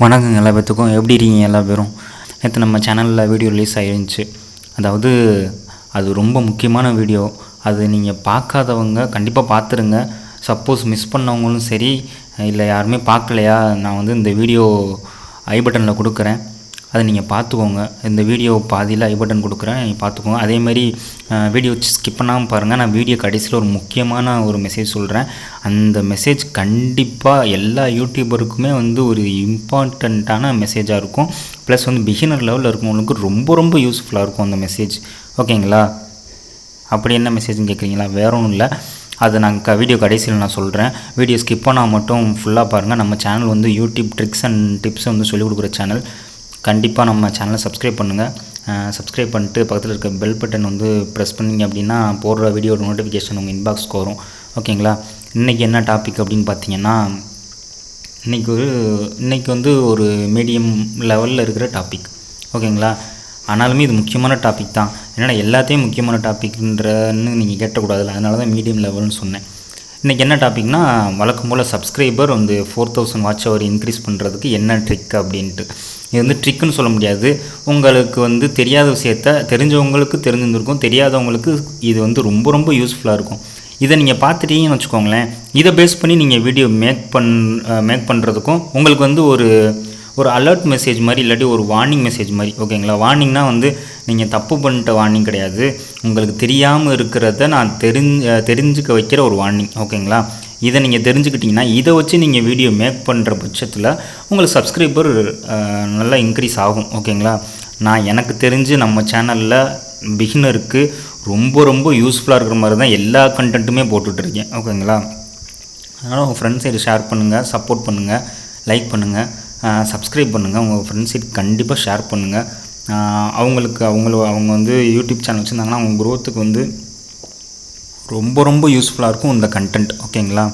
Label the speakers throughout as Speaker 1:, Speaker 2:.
Speaker 1: வணக்கங்க எல்லா பேத்துக்கும். எப்படி இருக்கீங்க எல்லா பேரும்? நேற்று நம்ம சேனலில் வீடியோ ரிலீஸ் ஆகிருந்துச்சு. அதாவது அது ரொம்ப முக்கியமான வீடியோ. அது நீங்கள் பார்க்காதவங்க கண்டிப்பாக பார்த்துருங்க. சப்போஸ் மிஸ் பண்ணவங்களும் சரி, இல்லை யாருமே பார்க்கலையா, நான் வந்து இந்த வீடியோ ஐ பட்டனில் கொடுக்குறேன், அதை நீங்கள் பார்த்துக்கோங்க. இந்த வீடியோ பாதியில் ஐ பட்டன் கொடுக்குறேன், நீங்கள் பார்த்துக்கோங்க. அதேமாதிரி வீடியோ ஸ்கிப் பண்ணாமல் பாருங்கள். நான் வீடியோ கடைசியில் ஒரு முக்கியமான ஒரு மெசேஜ் சொல்கிறேன். அந்த மெசேஜ் கண்டிப்பாக எல்லா யூடியூபருக்குமே வந்து ஒரு இம்பார்ட்டண்ட்டான மெசேஜாக இருக்கும். ப்ளஸ் வந்து பிகினர் லெவலில் இருக்கவங்களுக்கு ரொம்ப ரொம்ப யூஸ்ஃபுல்லாக இருக்கும் அந்த மெசேஜ். ஓகேங்களா? அப்படி என்ன மெசேஜ்னு கேட்குறீங்களா? வேற ஒன்றும் இல்லை, அது நாங்கள் வீடியோ கடைசியில் நான் சொல்கிறேன். வீடியோ ஸ்கிப் பண்ணால் மட்டும் ஃபுல்லாக பாருங்கள். நம்ம சேனல் வந்து யூடியூப் ட்ரிக்ஸ் அண்ட் டிப்ஸ் வந்து சொல்லிக் கொடுக்குற சேனல். கண்டிப்பாக நம்ம சேனலை சப்ஸ்கிரைப் பண்ணுங்கள். சப்ஸ்கிரைப் பண்ணிட்டு பக்கத்தில் இருக்க பெல் பட்டன் வந்து ப்ரெஸ் பண்ணிங்க அப்படின்னா போடுற வீடியோட நோட்டிஃபிகேஷன் உங்கள் இன்பாக்ஸ்க்கு வரும். ஓகேங்களா? இன்றைக்கி என்ன டாபிக் அப்படின்னு பார்த்தீங்கன்னா, இன்றைக்கி வந்து ஒரு மீடியம் லெவலில் இருக்கிற டாபிக். ஓகேங்களா? ஆனாலுமே இது முக்கியமான டாபிக் தான். என்னென்னா எல்லாத்தையும் முக்கியமான டாபிக்ன்றன்னு நீங்கள் கேட்டக்கூடாதுல்ல, அதனால தான் மீடியம் லெவல்னு சொன்னேன். இன்றைக்கி என்ன டாபிக்னா, வழக்கம் போல் சப்ஸ்கிரைபர் வந்து 4000 வாட்ச் ஹவர் இன்க்ரீஸ் பண்ணுறதுக்கு என்ன ட்ரிக் அப்படின்ட்டு. இது வந்து ட்ரிக்குன்னு சொல்ல முடியாது. உங்களுக்கு வந்து தெரியாத விஷயத்த தெரிஞ்சவங்களுக்கு தெரிஞ்சிருந்திருக்கும், தெரியாதவங்களுக்கு இது வந்து ரொம்ப ரொம்ப யூஸ்ஃபுல்லாக இருக்கும். இதை நீங்கள் பார்த்துட்டீங்கன்னு வச்சுக்கோங்களேன், இதை பேஸ் பண்ணி நீங்கள் வீடியோ மேக் பண்ணுறதுக்கும் உங்களுக்கு வந்து ஒரு அலர்ட் மெசேஜ் மாதிரி, இல்லாட்டி ஒரு வார்னிங் மெசேஜ் மாதிரி. ஓகேங்களா? வார்னிங்னா வந்து நீங்கள் தப்பு பண்ணிட்ட வார்னிங் கிடையாது, உங்களுக்கு தெரியாமல் இருக்கிறத நான் தெரிஞ்சுக்க வைக்கிற ஒரு வார்னிங். ஓகேங்களா? இதை நீங்கள் தெரிஞ்சுக்கிட்டிங்கன்னா இதை வச்சு நீங்கள் வீடியோ மேக் பண்ணுற பட்சத்தில் உங்களுக்கு சப்ஸ்கிரைபர் நல்லா இன்க்ரீஸ் ஆகும். ஓகேங்களா? நான் எனக்கு தெரிஞ்சு நம்ம சேனலில் பிகினருக்கு ரொம்ப ரொம்ப யூஸ்ஃபுல்லாக இருக்கிற மாதிரி தான் எல்லா கண்டென்ட்டுமே போட்டுட்ருக்கேன். ஓகேங்களா? அதனால் உங்கள் ஃப்ரெண்ட்ஸ் சைடு ஷேர் பண்ணுங்கள், சப்போர்ட் பண்ணுங்கள், லைக் பண்ணுங்கள், சப்ஸ்கிரைப் பண்ணுங்கள். உங்கள் ஃப்ரெண்ட்ஸ் சைடு கண்டிப்பாக ஷேர் பண்ணுங்கள். அவங்க வந்து யூடியூப் சேனல் வச்சுருந்தாங்கன்னா அவங்க க்ரோத்துக்கு வந்து ரொம்ப ரொம்ப யூஸ்ஃபுல்லாக இருக்கும் இந்த கண்டென்ட். ஓகேங்களா?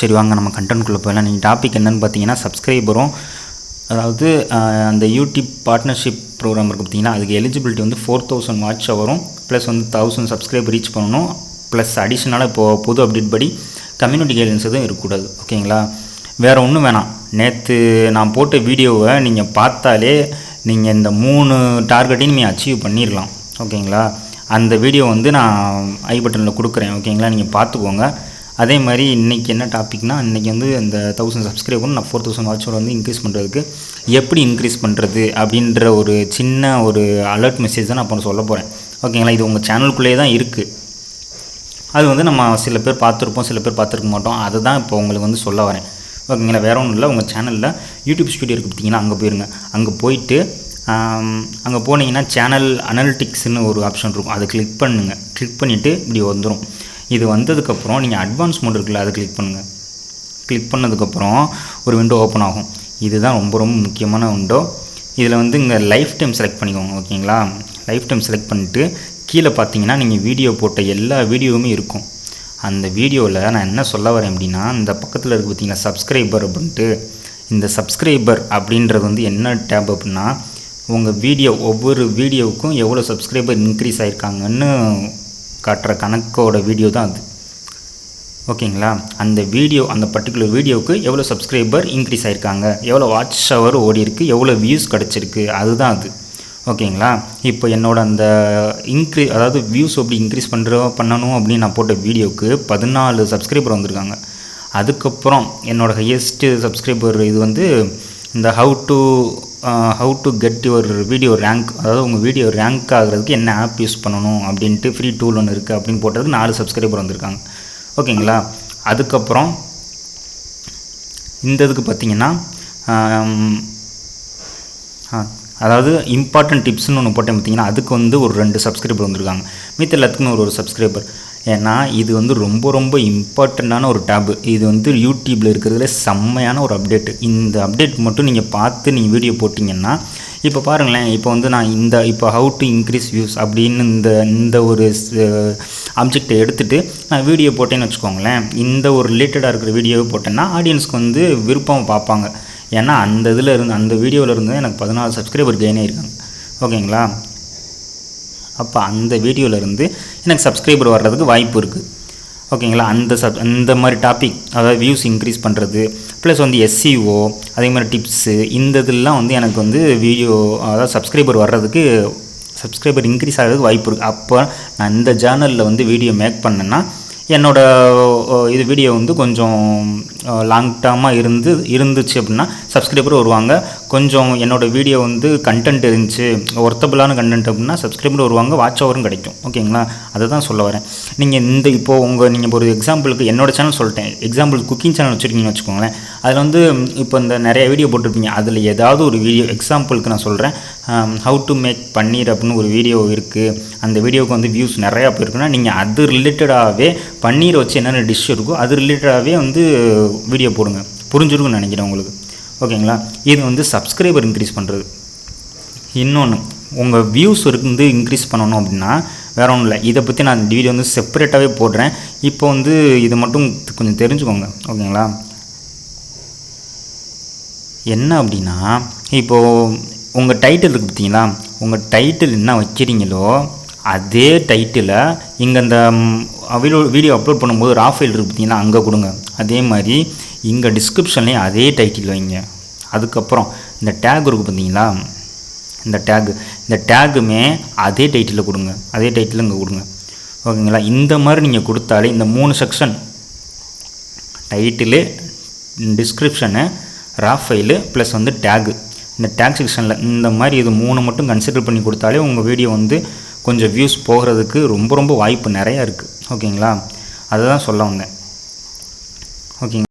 Speaker 1: சரி, வாங்க நம்ம கண்டென்ட்குள்ளே போயிடலாம். நீங்கள் டாபிக் என்னென்னு பார்த்தீங்கன்னா, சப்ஸ்கிரைபரும், அதாவது அந்த யூடியூப் பார்ட்னர்ஷிப் ப்ரோக்ராம் இருக்குது பார்த்தீங்கன்னா, அதுக்கு எலிஜிபிலிட்டி வந்து 4000 வாட்ச் ஹவரும் ப்ளஸ் வந்து 1000 சப்ஸ்கிரைபர் ரீச் பண்ணணும். ப்ளஸ் அடிஷ்னலாக இப்போது புது அப்டேட் படி கம்யூனிட்டி கைட்லைன்ஸ் எதுவும் இருக்கக்கூடாது. ஓகேங்களா? வேறு ஒன்றும் வேணாம். நேற்று நான் போட்ட வீடியோவை நீங்கள் பார்த்தாலே நீங்கள் இந்த 3 டார்கெட்டையும் நீங்கள் அச்சீவ் பண்ணிடலாம். ஓகேங்களா? அந்த வீடியோ வந்து நான் ஐ பட்டனில் கொடுக்குறேன். ஓகேங்களா? நீங்கள் பார்த்துக்கோங்க. அதே மாதிரி இன்றைக்கி என்ன டாபிக்னால், இன்றைக்கி வந்து இந்த 1000 சப்ஸ்கிரைபரும் நான் 4000 வாட்சோட வந்து இன்க்ரீஸ் பண்ணுறதுக்கு எப்படி இன்க்ரீஸ் பண்ணுறது அப்படின்ற ஒரு சின்ன ஒரு அலர்ட் மெசேஜ் தான் நான் இப்போ சொல்ல போகிறேன். ஓகேங்களா? இது உங்கள் சேனலுக்குள்ளேயே தான் இருக்குது. அது வந்து நம்ம சில பேர் பார்த்துருப்போம், சில பேர் பார்த்துருக்க மாட்டோம். அதை தான் இப்போ உங்களுக்கு வந்து சொல்ல வரேன். ஓகேங்களா? வேறு ஒன்றும் இல்லை, உங்கள் சேனலில் யூடியூப் ஸ்டுடியோ இருக்குது பார்த்தீங்கன்னா, அங்கே போயிருங்க. அங்கே போயிட்டு அங்கே போனீங்கன்னா சேனல் அனலிட்டிக்ஸ்னு ஒரு ஆப்ஷன் இருக்கும், அதை கிளிக் பண்ணுங்கள். கிளிக் பண்ணிவிட்டு இப்படி வந்துடும். இது வந்ததுக்கப்புறம் நீங்கள் அட்வான்ஸ் மோட் இருக்குல்ல, அதை கிளிக் பண்ணுங்கள். கிளிக் பண்ணதுக்கப்புறம் ஒரு விண்டோ ஓப்பன் ஆகும். இதுதான் ரொம்ப ரொம்ப முக்கியமான விண்டோ. இதில் வந்து இங்கே லைஃப் டைம் செலக்ட் பண்ணிக்கோங்க. ஓகேங்களா? லைஃப் டைம் செலக்ட் பண்ணிவிட்டு கீழே பார்த்தீங்கன்னா நீங்கள் வீடியோ போட்ட எல்லா வீடியோவுமே இருக்கும். அந்த வீடியோவில் நான் என்ன சொல்ல வரேன் அப்படின்னா, இந்த பக்கத்தில் இருக்குது பார்த்தீங்களா சப்ஸ்கிரைபர் அப்படின்ட்டு, இந்த சப்ஸ்கிரைபர் அப்படின்றது வந்து என்ன டேப் அப்படின்னா, உங்கள் வீடியோ ஒவ்வொரு வீடியோவுக்கும் எவ்வளோ சப்ஸ்கிரைபர் இன்க்ரீஸ் ஆகிருக்காங்கன்னு காட்டுற கணக்கோட வீடியோ தான் அது. ஓகேங்களா? அந்த வீடியோ, அந்த பர்டிகுலர் வீடியோவுக்கு எவ்வளோ சப்ஸ்கிரைபர் இன்க்ரீஸ் ஆகிருக்காங்க, எவ்வளோ வாட்ச் ஹவர் ஓடி இருக்குது, எவ்வளோ வியூஸ் கிடச்சிருக்கு, அதுதான் அது. ஓகேங்களா? இப்போ என்னோட அந்த அதாவது வியூஸ் எப்படி இன்க்ரீஸ் பண்ணணும் அப்படின்னு நான் போட்ட வீடியோவுக்கு 14 சப்ஸ்கிரைபர் வந்திருக்காங்க. அதுக்கப்புறம் என்னோடய ஹையஸ்ட்டு சப்ஸ்கிரைபர் இது வந்து இந்த how to get your video rank, அதாவது உங்கள் வீடியோ ரேங்க் ஆகிறதுக்கு என்ன ஆப் யூஸ் பண்ணணும் அப்படின்ட்டு ஃப்ரீ டூல் ஒன்று இருக்குது அப்படின்னு போட்டதுக்கு 4 சப்ஸ்கிரைபர் வந்திருக்காங்க. ஓகேங்களா? அதுக்கப்புறம் இந்த இதுக்கு பார்த்தீங்கன்னா, அதாவது இம்பார்ட்டன்ட் டிப்ஸ்னு ஒன்று போட்டேன் பார்த்தீங்கன்னா, அதுக்கு வந்து ஒரு 2 சப்ஸ்கிரைபர் வந்திருக்காங்க. மீதி எல்லாத்துக்குமே ஒரு சப்ஸ்கிரைபர். ஏன்னா இது வந்து ரொம்ப ரொம்ப இம்பார்ட்டண்ட்டான ஒரு டேபு. இது வந்து யூடியூப்பில் இருக்கிறதுல செம்மையான ஒரு அப்டேட்டு. இந்த அப்டேட் மட்டும் நீங்கள் பார்த்து நீங்கள் வீடியோ போட்டிங்கன்னா, இப்போ பாருங்களேன், இப்போ வந்து நான் இப்போ ஹவு டு இன்க்ரீஸ் வியூஸ் அப்படின்னு இந்த ஒரு ஆப்ஜெக்டை எடுத்துகிட்டு நான் வீடியோ போட்டேன்னு வச்சுக்கோங்களேன், இந்த ஒரு ரிலேட்டடாக இருக்கிற வீடியோவை போட்டேன்னா ஆடியன்ஸ்க்கு வந்து விருப்பம் பார்ப்பாங்க. ஏன்னா அந்த வீடியோவில் இருந்து எனக்கு 14 சப்ஸ்கிரைபர் கெயின் ஆகிருக்காங்க. ஓகேங்களா? அப்போ அந்த வீடியோவிலேருந்து எனக்கு சப்ஸ்கிரைபர் வர்றதுக்கு வாய்ப்பு இருக்குது. ஓகேங்களா. அந்த மாதிரி டாபிக், அதாவது வியூஸ் இன்க்ரீஸ் பண்ணுறது ப்ளஸ் வந்து SEO அதே மாதிரி டிப்ஸு, இந்த இதெல்லாம் வந்து எனக்கு வந்து வீடியோ, அதாவது சப்ஸ்கிரைபர் இன்க்ரீஸ் ஆகிறதுக்கு வாய்ப்பு இருக்குது. அப்போ நான் இந்த சேனலில் வந்து வீடியோ மேக் பண்ணேன்னா இது வீடியோ வந்து கொஞ்சம் லாங் டேர்மாக இருந்துச்சு அப்படின்னா சப்ஸ்கிரைபர் வருவாங்க. கொஞ்சம் என்னோடய வீடியோ வந்து கண்டென்ட் இருந்துச்சு, ஒர்த்தபிளான கண்டென்ட் அப்படின்னா சப்ஸ்கிரைபர் வருவாங்க, வாட்ச் ஹவரும் கிடைக்கும். ஓகேங்களா, அதை தான் சொல்ல வரேன். நீங்கள் நீங்கள் ஒரு எக்ஸாம்பிளுக்கு என்னோடய சேனல் சொல்லிட்டேன், எக்ஸாம்பிள் குக்கிங் சேனல் வச்சுருக்கீங்கன்னு வச்சுக்கோங்களேன். அதில் வந்து இப்போ இந்த நிறைய வீடியோ போட்டிருப்பீங்க, அதில் ஏதாவது ஒரு வீடியோ, எக்ஸாம்பிளுக்கு நான் சொல்கிறேன், ஹவு டு மேக் பன்னீர் அப்படின்னு ஒரு வீடியோ இருக்குது. அந்த வீடியோவுக்கு வந்து வியூஸ் நிறையா போயிருக்குன்னா நீங்கள் அது ரிலேட்டடாகவே பன்னீரை வச்சு என்னென்ன டிஷ் இருக்கோ அது ரிலேட்டடாகவே வந்து வீடியோ போடுங்க. புரிஞ்சிருக்குன்னு நினைக்கிறேன் உங்களுக்கு. ஓகேங்களா, இது வந்து சப்ஸ்கிரைபர் இன்க்ரீஸ் பண்ணுறது. இன்னொன்று, உங்கள் வியூஸ் வந்து இன்க்ரீஸ் பண்ணணும் அப்படின்னா வேறு ஒன்றும் இல்லை, இதை பற்றி நான் வீடியோ வந்து செப்பரேட்டாகவே போடுறேன். இப்போ வந்து இதை மட்டும் கொஞ்சம் தெரிஞ்சுக்கோங்க. ஓகேங்களா, என்ன அப்படின்னா, இப்போது உங்கள் டைட்டில் இருக்குது பார்த்தீங்களா, உங்கள் டைட்டில் என்ன வைக்கிறீங்களோ அதே டைட்டிலை இங்கே இந்த வீடியோ அப்லோட் பண்ணும்போது ரா ஃபைல் இருக்குது பார்த்தீங்கன்னா, அங்கே கொடுங்க. அதே மாதிரி இங்கே டிஸ்கிரிப்ஷன்லேயும் அதே டைட்டில் வைங்க. அதுக்கப்புறம் இந்த டேக் இருக்குது பார்த்தீங்களா, இந்த டேக்குமே அதே டைட்டிலில் கொடுங்க, அதே டைட்டில் இங்கே கொடுங்க. ஓகேங்களா, இந்த மாதிரி நீங்கள் கொடுத்தாலே இந்த 3 செக்ஷன், டைட்டிலு, டிஸ்கிரிப்ஷனு, ரா ஃபைலு ப்ளஸ் வந்து டேகு, இந்த டேக் செக்ஷனில் இந்த மாதிரி இது 3 மட்டும் கன்சிடர் பண்ணி கொடுத்தாலே உங்கள் வீடியோ வந்து கொஞ்சம் வியூஸ் போகிறதுக்கு ரொம்ப வாய்ப்பு நிறையா இருக்குது. ஓகேங்களா, அதை தான் சொல்ல வந்தேன். ஓகேங்க.